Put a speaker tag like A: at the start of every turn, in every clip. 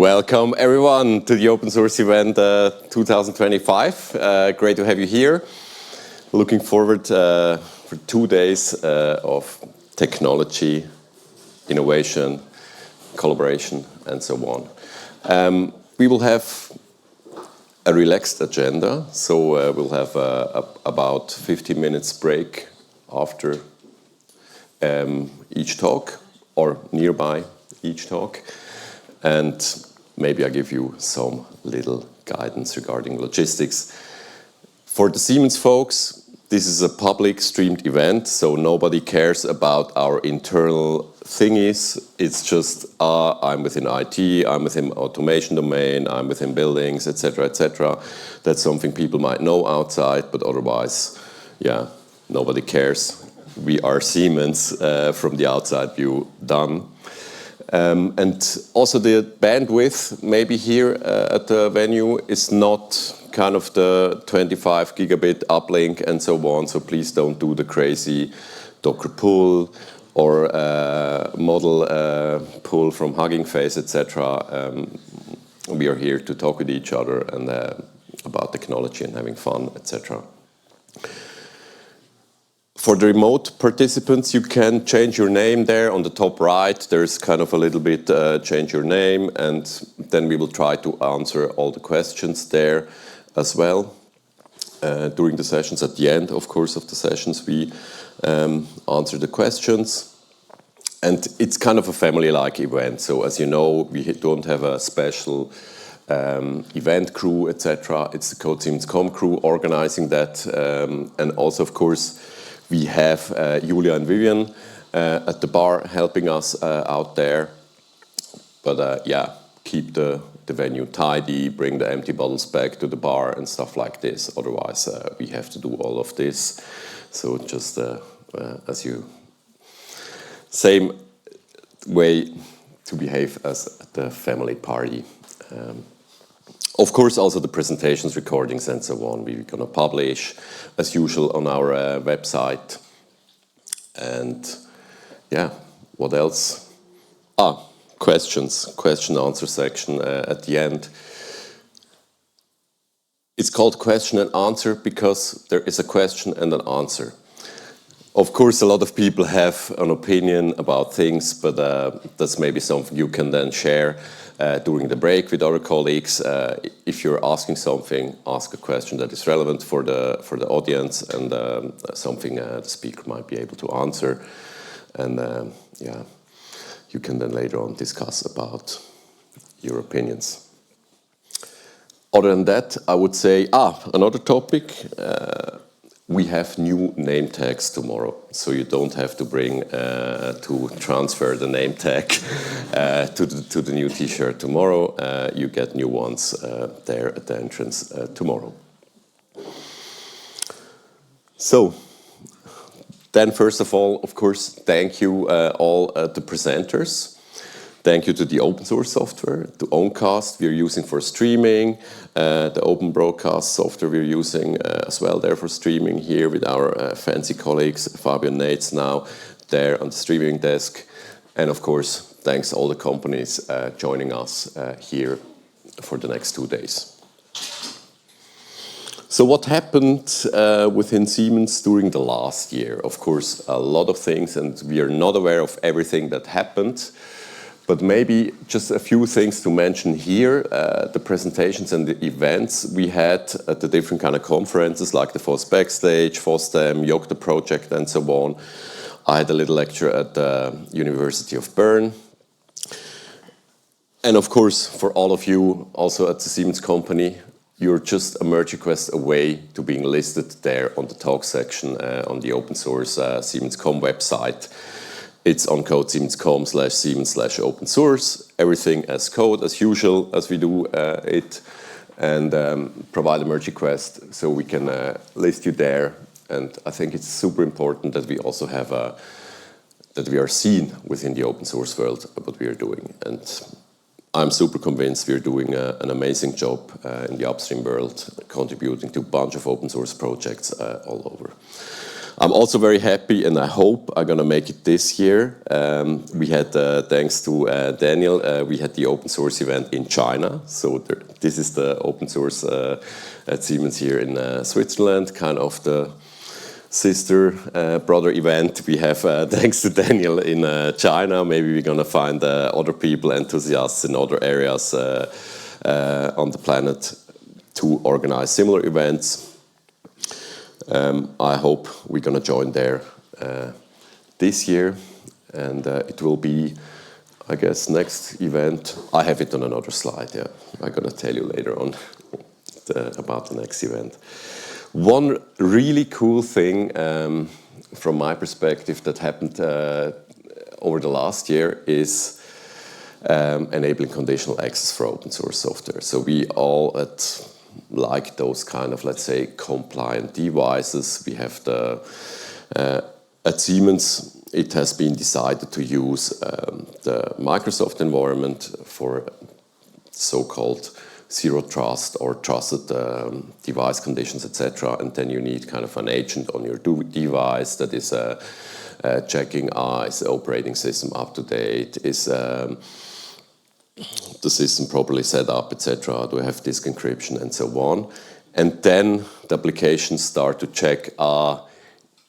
A: Welcome everyone to the Open Source event 2025. Great to have you here. Looking forward for 2 days of technology, innovation, collaboration, and so on. We will have a relaxed agenda, so we'll have about 15 minutes break after each talk or nearby each talk. And maybe I give you some little guidance regarding logistics. For the Siemens folks, this is a public streamed event, so nobody cares about our internal thingies. It's just, I'm within IT, I'm within automation domain, I'm within buildings, etc., etc. That's something people might know outside, but otherwise, yeah, nobody cares. We are Siemens from the outside view done. And also the bandwidth maybe here at the venue is not kind of the 25 gigabit uplink and so on, so please don't do the crazy Docker pull or model pull from Hugging Face, etc. We are here to talk with each other and about technology and having fun, etc. For the remote participants, you can change your name there on the top right. There's kind of a little bit change your name, and then we will try to answer all the questions there as well. During the sessions, at the end, of course, of the sessions, we answer the questions. And it's kind of a family-like event. So as you know, we don't have a special event crew, etc. It's the Code Siemens Com crew organizing that. And also, of course, we have Julia and Vivian at the bar helping us out there. But yeah, keep the venue tidy, bring the empty bottles back to the bar and stuff like this. Otherwise, we have to do all of this. So just as you, same way to behave as at the family party. Of course, also the presentations, recordings, and so on, we're going to publish, as usual, on our website. And yeah, what else? Questions, question-answer section at the end. It's called question and answer because there is a question and an answer. Of course, a lot of people have an opinion about things, but that's maybe something you can then share during the break with other colleagues. If you're asking something, ask a question that is relevant for the audience and something the speaker might be able to answer. And yeah, you can then later on discuss about your opinions. Other than that, I would say, another topic. We have new name tags tomorrow, so you don't have to bring to transfer the name tag to the new T-shirt tomorrow. You get new ones there at the entrance tomorrow. So, then first of all, of course, thank you all the presenters. Thank you to the open source software, to Oncast we're using for streaming, the open broadcast software we're using as well there for streaming here with our fancy colleagues, Fabio and Nates now there on the streaming desk. And of course, thanks all the companies joining us here for the next 2 days. So what happened within Siemens during the last year? Of course, a lot of things, and we are not aware of everything that happened. But maybe just a few things to mention here, the presentations and the events we had at the different kind of conferences like the FOSS Backstage, FOSSDEM, Yocto Project and so on. I had a little lecture at the University of Bern. And of course, for all of you also at the Siemens company, you're just a merge request away to being listed there on the talk section on the open source Siemens.com website. It's on codesiemens.com/Siemens/open source. Everything as code, as usual, as we do it. And provide a merge request so we can list you there. And I think it's super important that we also have that we are seen within the open source world what we are doing. And I'm super convinced we're doing an amazing job in the upstream world, contributing to a bunch of open source projects all over. I'm also very happy, and I hope I'm going to make it this year. We had, thanks to Daniel, we had the open source event in China. So this is the open source at Siemens here in Switzerland, kind of the sister brother event we have thanks to Daniel in China. Maybe we're going to find other people, enthusiasts in other areas on the planet to organize similar events. I hope we're going to join there this year, and it will be, I guess, next event. I have it on another slide. Yeah, I'm going to tell you later on about the next event. One really cool thing from my perspective that happened over the last year is enabling conditional access for open source software. So we all like those kind of, let's say, compliant devices. We have at Siemens, it has been decided to use the Microsoft environment for so-called zero trust or trusted device conditions, etc. And then you need kind of an agent on your device that is checking, is the operating system up to date, is the system properly set up, etc. Do I have disk encryption and so on? And then the applications start to check,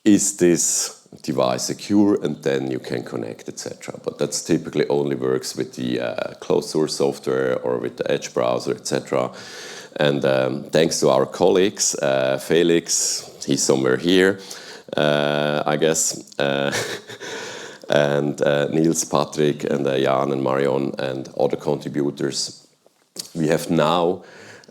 A: is this device secure, and then you can connect, etc. But that's typically only works with the closed source software or with the Edge browser, etc. And thanks to our colleagues, Felix, he's somewhere here, I guess, and Niels, Patrick, and Jan and Marion and other contributors, we have now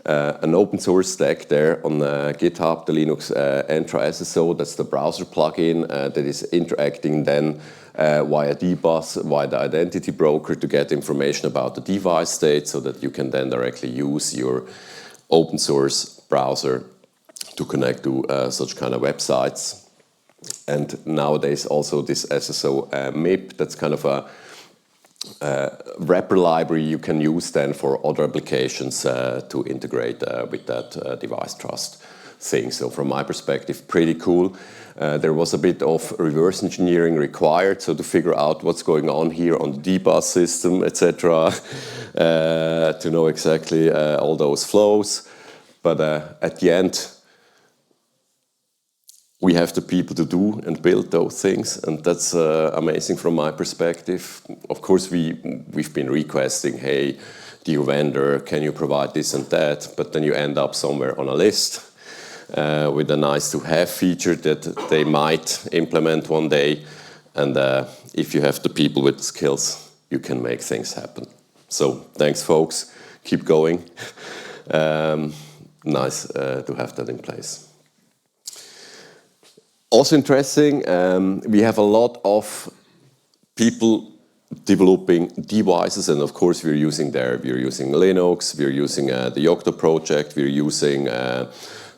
A: an open source stack there on GitHub, the Linux Entra SSO. That's the browser plugin that is interacting then via dbus, via the identity broker to get information about the device state so that you can then directly use your open source browser to connect to such kind of websites. And nowadays also this SSO MIP, that's kind of a wrapper library you can use then for other applications to integrate with that device trust thing. So from my perspective, pretty cool. There was a bit of reverse engineering required, so to figure out what's going on here on the dbus system, etc., to know exactly all those flows. But at the end, we have the people to do and build those things, and that's amazing from my perspective. Of course, we've been requesting, hey, dear vendor, can you provide this and that? But then you end up somewhere on a list with a nice-to-have feature that they might implement one day. And if you have the people with the skills, you can make things happen. So thanks, folks. Keep going. Nice to have that in place. Also interesting, we have a lot of people developing devices, and of course we're using Linux, we're using the Yocto project, we're using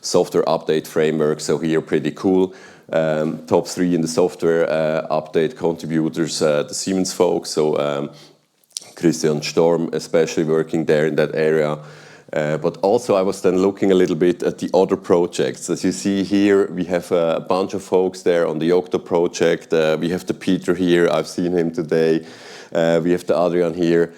A: software update framework, so here pretty cool. Top 3 in the software update contributors, the Siemens folks, so Christian Storm especially working there in that area. But also I was then looking a little bit at the other projects. As you see here, we have a bunch of folks there on the Yocto project. We have the Peter here, I've seen him today. We have the Adrian here.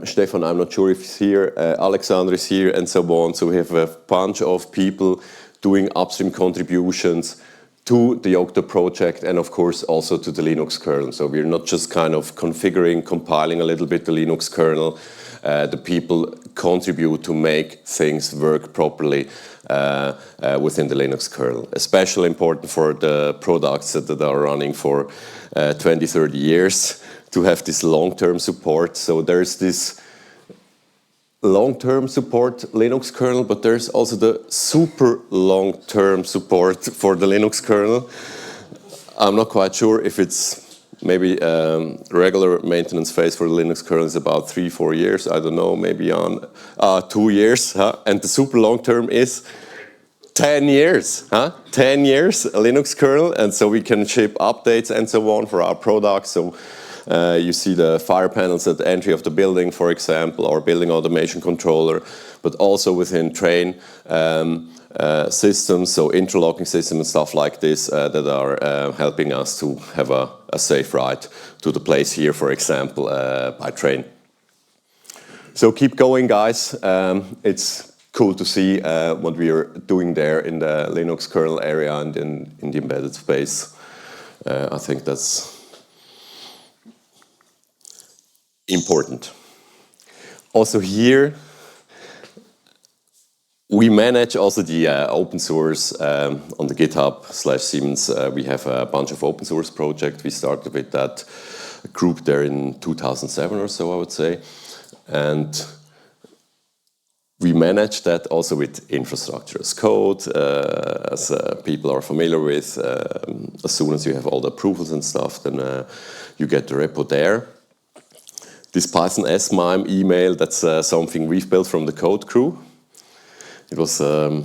A: Stefan, I'm not sure if he's here. Alexander is here, and so on. So we have a bunch of people doing upstream contributions to the Yocto project, and of course also to the Linux kernel. So we're not just kind of configuring, compiling a little bit the Linux kernel. The people contribute to make things work properly within the Linux kernel. Especially important for the products that are running for 20, 30 years to have this long-term support. So there's this long-term support Linux kernel, but there's also the super long-term support for the Linux kernel. I'm not quite sure if it's maybe regular maintenance phase for the Linux kernel is about 3-4 years. I don't know, maybe on 2 years. And the super long term is 10 years. 10 years a Linux kernel. And so we can ship updates and so on for our products. So You see the fire panels at the entry of the building, for example, or building automation controller, but also within train systems, so interlocking systems and stuff like this that are helping us to have a safe ride to the place here, for example, by train. So keep going, guys. It's cool to see what we are doing there in the Linux kernel area and in the embedded space. I think that's important. Also here, we manage also the open source on the GitHub/Siemens. We have a bunch of open source projects. We started with that group there in 2007 or so, I would say. And we manage that also with infrastructure as code, as people are familiar with. As soon as you have all the approvals and stuff, then you get the repo there. This Python S-MIME email, that's something we've built from the code crew. It was, I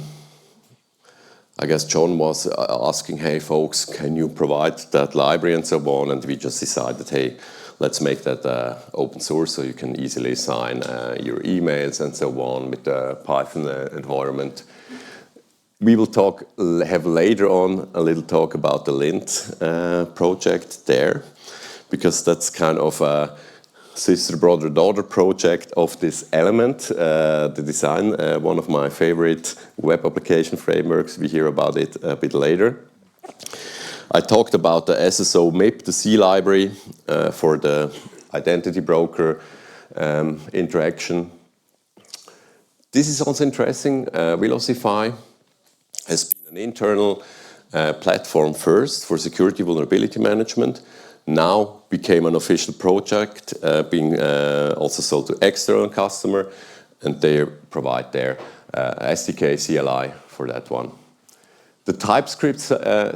A: guess John was asking, hey folks, can you provide that library and so on? And we just decided, hey, let's make that open source so you can easily sign your emails and so on with the Python environment. We will have later on a little talk about the Lint project there, because that's kind of a sister, brother, daughter project of this Element, the design, one of my favorite web application frameworks. We hear about it a bit later. I talked about the SSO MIP, the C library for the identity broker interaction. This is also interesting. Velocify has been an internal platform first for security vulnerability management. Now became an official project, being also sold to external customer, and they provide their SDK CLI for that one. The TypeScript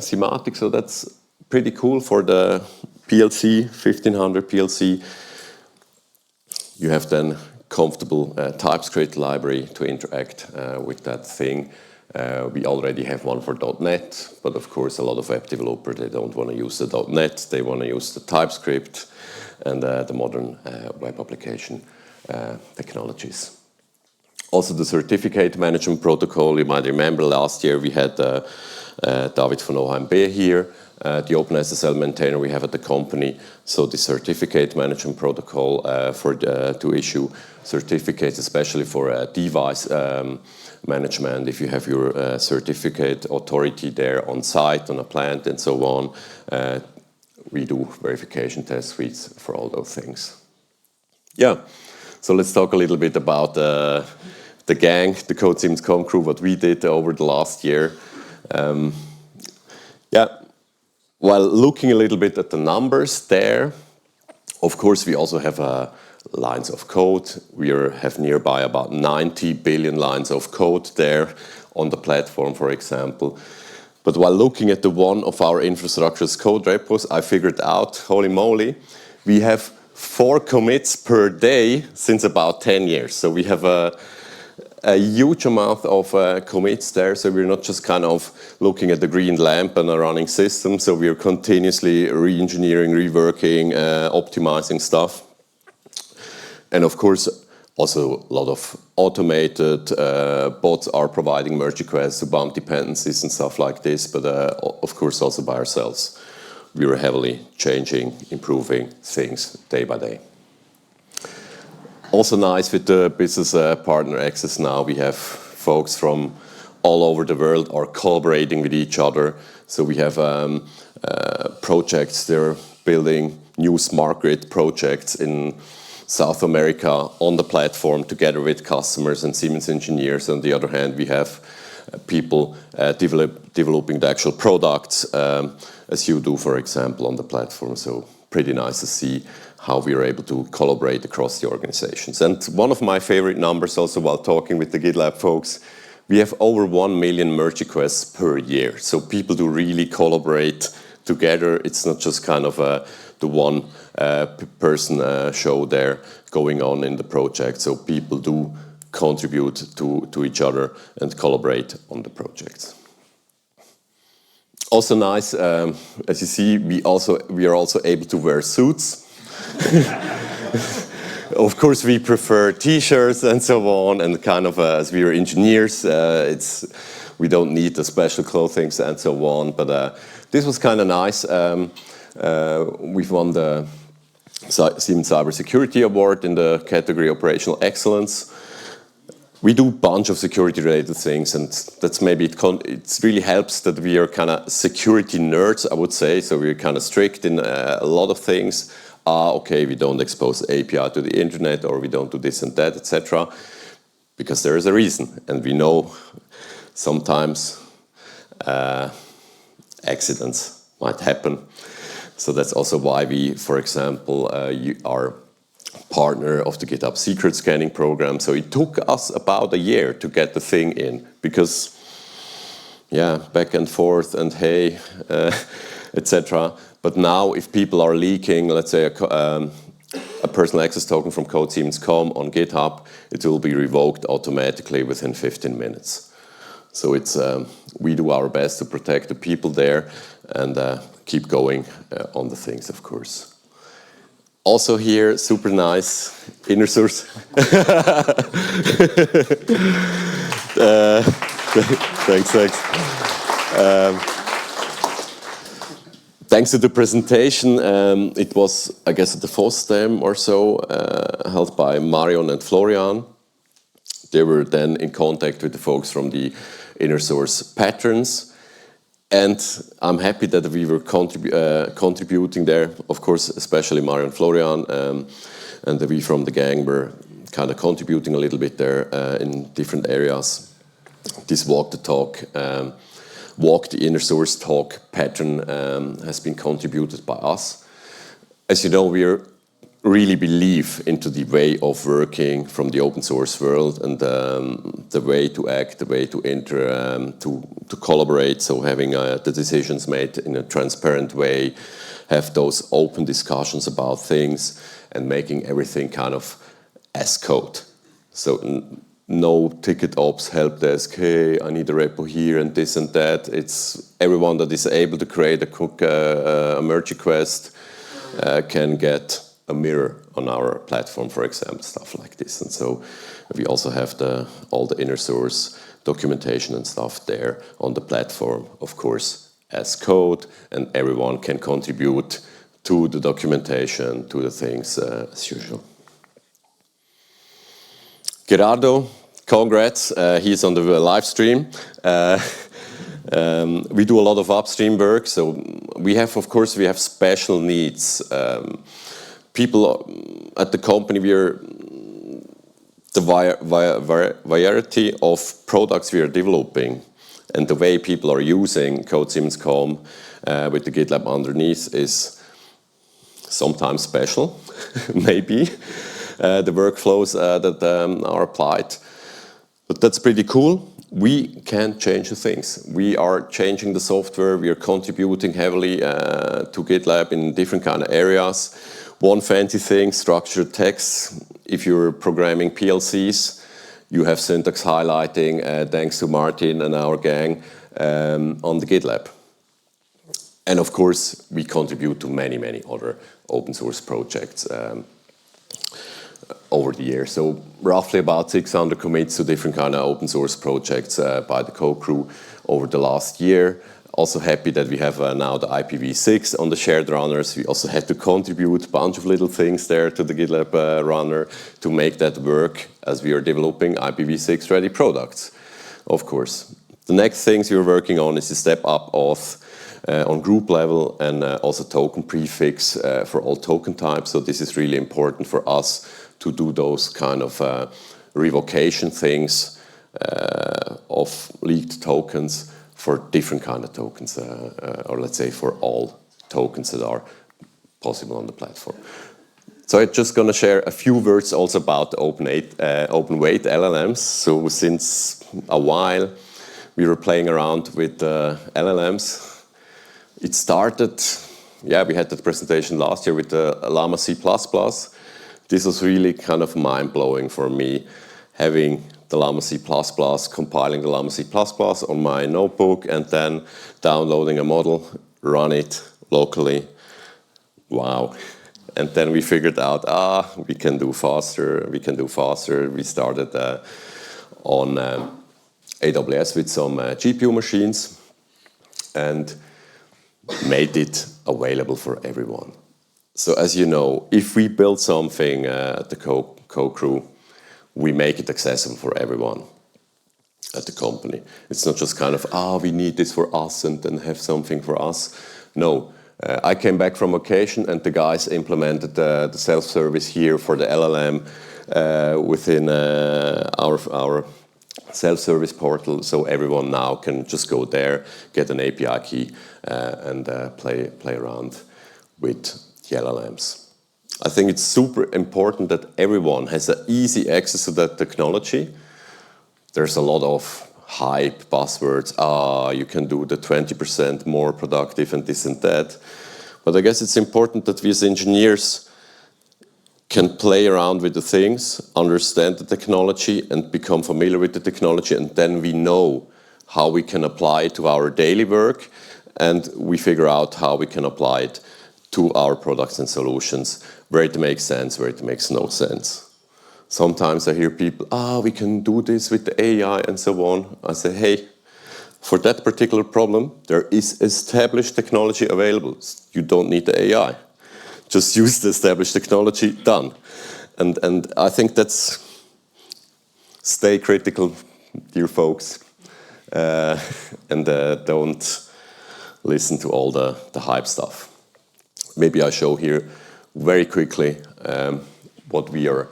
A: semantic, so that's pretty cool for the PLC, 1500 PLC. You have then comfortable TypeScript library to interact with that thing. We already have one for .NET, but of course a lot of web developers, they don't want to use the .NET, they want to use the TypeScript and the modern web application technologies. Also the certificate management protocol, you might remember last year we had David von OHMB here, the OpenSSL maintainer we have at the company. So the certificate management protocol to issue certificates, especially for device management. If you have your certificate authority there on site, on a plant and so on, we do verification test suites for all those things. Yeah, so let's talk a little bit about the gang, the Code Siemens Com crew, what we did over the last year. Yeah, while looking a little bit at the numbers there, of course we also have lines of code. We have nearby about 90 billion lines of code there on the platform, for example. But while looking at the one of our infrastructure's code repos, I figured out, holy moly, we have 4 commits per day since about 10 years. So we have a huge amount of commits there. So we're not just kind of looking at the green lamp and a running system. So we're continuously re-engineering, reworking, optimizing stuff. And of course, also a lot of automated bots are providing merge requests to bump dependencies and stuff like this. But of course, also by ourselves, we are heavily changing, improving things day by day. Also nice with the business partner access now, we have folks from all over the world are collaborating with each other. So we have projects, they're building new smart grid projects in South America on the platform together with customers and Siemens engineers. On the other hand, we have people developing the actual products as you do, for example, on the platform. So pretty nice to see how we are able to collaborate across the organizations. And one of my favorite numbers also while talking with the GitLab folks, we have over 1 million merge requests per year. So people do really collaborate together. It's not just kind of the one person show there going on in the project. So people do contribute to each other and collaborate on the projects. Also nice, as you see, we are also able to wear suits. Of course, we prefer T-shirts and so on, and kind of as we are engineers, we don't need the special clothing and so on. But this was kind of nice. We've won the Siemens Cybersecurity Award in the category Operational Excellence. We do a bunch of security-related things, and that's maybe it really helps that we are kind of security nerds, I would say. So we're kind of strict in a lot of things. Okay, we don't expose API to the internet, or we don't do this and that, etc. Because there is a reason, and we know sometimes accidents might happen. So that's also why we, for example, are partner of the GitHub secret scanning program. So it took us about a year to get the thing in, because back and forth and hey, etc. But now if people are leaking, let's say a personal access token from codesiemens.com on GitHub, it will be revoked automatically within 15 minutes. So it's we do our best to protect the people there and keep going on the things, of course. Also here, super nice, inner source. Thanks. Thanks to the presentation, it was, I guess, at the FOSDEM or so, held by Marion and Florian. They were then in contact with the folks from the inner source patterns. And I'm happy that we were contributing there, of course, especially Marion and Florian, and we from the gang were kind of contributing a little bit there in different areas. This walk the talk, walk the inner source talk pattern has been contributed by us. As you know, we really believe into the way of working from the open source world, and the way to act, the way to enter, to collaborate. So having the decisions made in a transparent way, have those open discussions about things, and making everything kind of as code. So no ticket ops, help desk, hey, I need a repo here and this and that. It's everyone that is able to create a merge request can get a mirror on our platform, for example, stuff like this. And so we also have all the inner source documentation and stuff there on the platform, of course, as code, and everyone can contribute to the documentation, to the things as usual. Gerardo, congrats, he's on the live stream. We do a lot of upstream work, so we have, of course, we have special needs. People at the company, we are the variety of products we are developing, and the way people are using codesiemens.com with the GitLab underneath is sometimes special, maybe, the workflows that are applied. But that's pretty cool. We can change the things. We are changing the software. We are contributing heavily to GitLab in different kind of areas. One fancy thing, structured text. If you're programming PLCs, you have syntax highlighting, thanks to Martin and our gang on the GitLab. And of course, we contribute to many, many other open source projects over the years. So roughly about 600 commits to different kind of open source projects by the co-crew over the last year. Also happy that we have now the IPv6 on the shared runners. We also had to contribute a bunch of little things there to the GitLab runner to make that work as we are developing IPv6 ready products, of course. The next things we're working on is the step up auth on group level, and also token prefix for all token types. So this is really important for us to do those kind of revocation things of leaked tokens for different kind of tokens, or let's say for all tokens that are possible on the platform. So I'm just going to share a few words also about open-weight LLMs. So since a while, we were playing around with LLMs. It started, we had that presentation last year with the Llama C++. This was really kind of mind-blowing for me, having the Llama C++, compiling the Llama C++ on my notebook, and then downloading a model, run it locally. Wow, And then we figured out, we can do faster. We started on AWS with some GPU machines and made it available for everyone. So as you know, if we build something at the co-crew, we make it accessible for everyone at the company. It's not just kind of, we need this for us and then have something for us. No, I came back from vacation and the guys implemented the self-service here for the LLM within our self-service portal, so everyone now can just go there, get an API key, and play around with the LLMs. I think it's super important that everyone has an easy access to that technology. There's a lot of hype, buzzwords, you can do the 20% more productive and this and that. But I guess it's important that we as engineers can play around with the things, understand the technology and become familiar with the technology, and then we know how we can apply it to our daily work, and we figure out how we can apply it to our products and solutions, where it makes sense, where it makes no sense. Sometimes I hear people, we can do this with the AI and so on. I say, hey, for that particular problem, there is established technology available. You don't need the AI. Just use the established technology, done. And I think that's, stay critical, dear folks, and don't listen to all the hype stuff. Maybe I show here very quickly what we are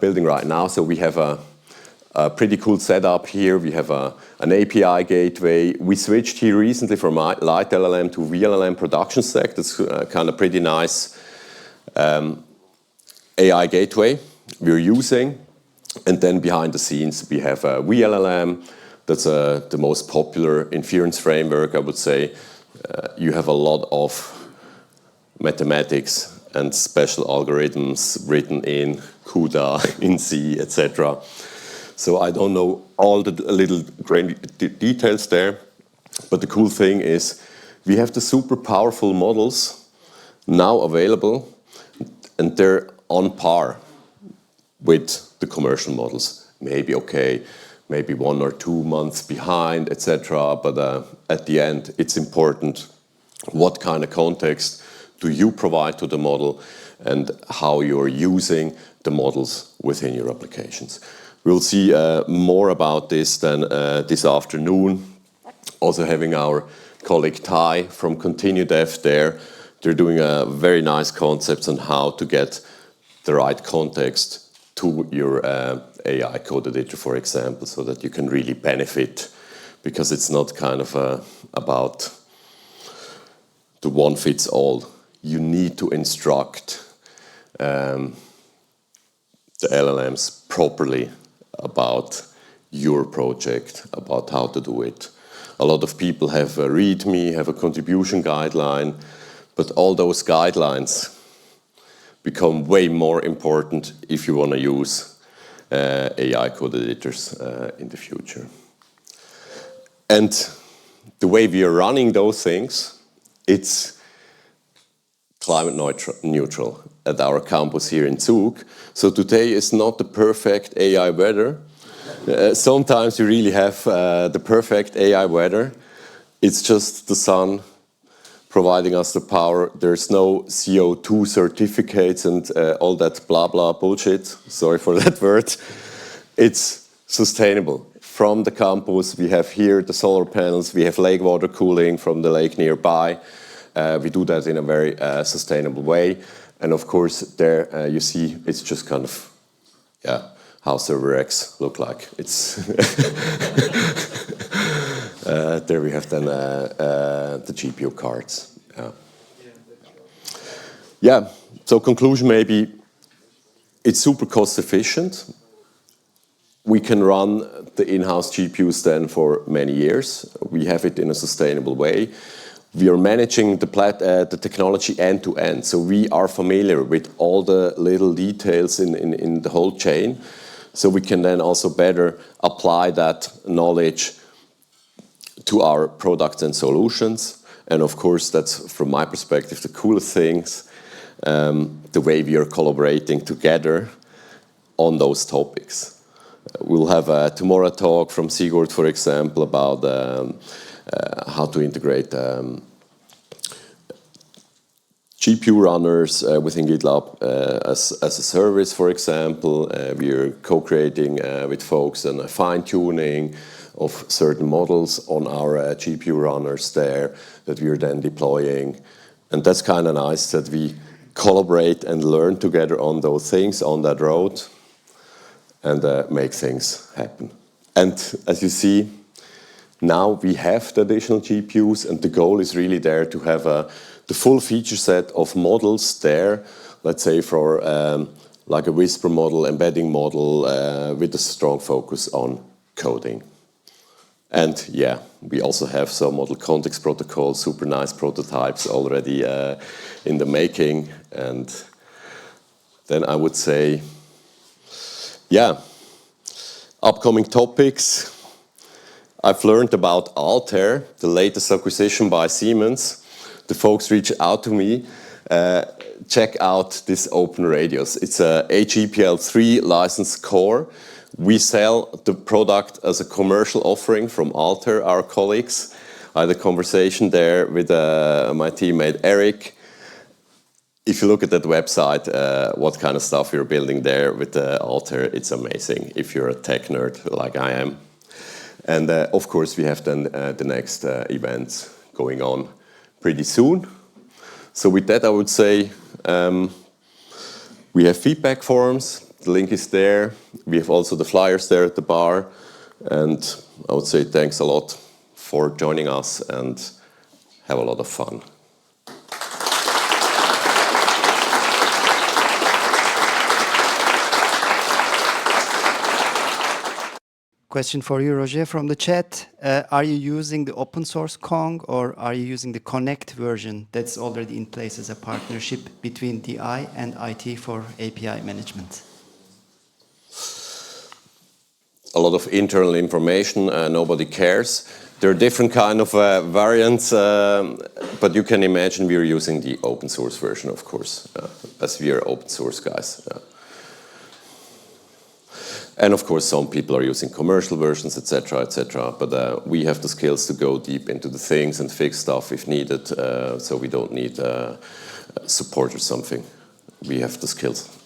A: building right now. So we have a pretty cool setup here. We have an API gateway. We switched here recently from light LLM to VLLM production stack. That's kind of pretty nice AI gateway we're using. And then behind the scenes, we have a VLLM. That's the most popular inference framework, I would say. You have a lot of mathematics and special algorithms written in CUDA, in C, etc. So I don't know all the little grainy details there, but the cool thing is we have the super powerful models now available, and they're on par with the commercial models. Maybe 1 or 2 months behind, etc. But at the end, it's important what kind of context do you provide to the model and how you're using the models within your applications. We'll see more about this then this afternoon. Also having our colleague Ty from ContinuDev there. They're doing very nice concepts on how to get the right context to your AI code editor, for example, so that you can really benefit, because it's not kind of about the one fits all. You need to instruct the LLMs properly about your project, about how to do it. A lot of people have a README, have a contribution guideline, but all those guidelines become way more important if you want to use AI code editors in the future. And the way we are running those things, it's climate neutral at our campus here in Zug. So today is not the perfect AI weather. Sometimes you really have the perfect AI weather. It's just the sun providing us the power. There's no CO2 certificates and all that blah blah bullshit. Sorry for that word. It's sustainable. From the campus, we have here the solar panels. We have lake water cooling from the lake nearby. We do that in a very sustainable way. And of course, there you see it's just kind of, how Server X look like. It's there we have then the GPU cards. So conclusion maybe, it's super cost efficient. We can run the in-house GPUs then for many years. We have it in a sustainable way. We are managing the technology end to end, so we are familiar with all the little details in the whole chain, so we can then also better apply that knowledge to our products and solutions. And of course, that's from my perspective the coolest things. the way we are collaborating together on those topics. We'll have tomorrow a talk from Sigurd, for example, about how to integrate GPU runners within GitLab as a service, for example. We are co-creating with folks and fine-tuning of certain models on our GPU runners there that we are then deploying. And that's kind of nice that we collaborate and learn together on those things on that road and make things happen. And as you see, now we have the additional GPUs, and the goal is really there to have the full feature set of models there, let's say for like a Whisper model, embedding model, with a strong focus on coding. And yeah, we also have some model context protocols, super nice prototypes already in the making. And then I would say, yeah, upcoming topics. I've learned about Altair, the latest acquisition by Siemens. The folks reach out to me, check out this open radios. It's a AGPL3 licensed core. We sell the product as a commercial offering from Altair, our colleagues. I had a conversation there with my teammate Eric. If you look at that website, what kind of stuff you're building there with Altair, it's amazing if you're a tech nerd like I am. And of course, we have then the next events going on pretty soon. So with that, I would say we have feedback forums. The link is there. We have also the flyers there at the bar. And I would say thanks a lot for joining us and have a lot of fun.
B: Question for you, Roger, from the chat. Are you using the open source Kong, or are you using the Connect version that's already in place as a partnership between DI and IT for API management?
A: A lot of internal information, nobody cares. There are different kind of variants, but you can imagine we are using the open source version, of course, as we are open source guys. And of course, some people are using commercial versions, etc., etc. But we have the skills to go deep into the things and fix stuff if needed. So we don't need support or something. We have the skills.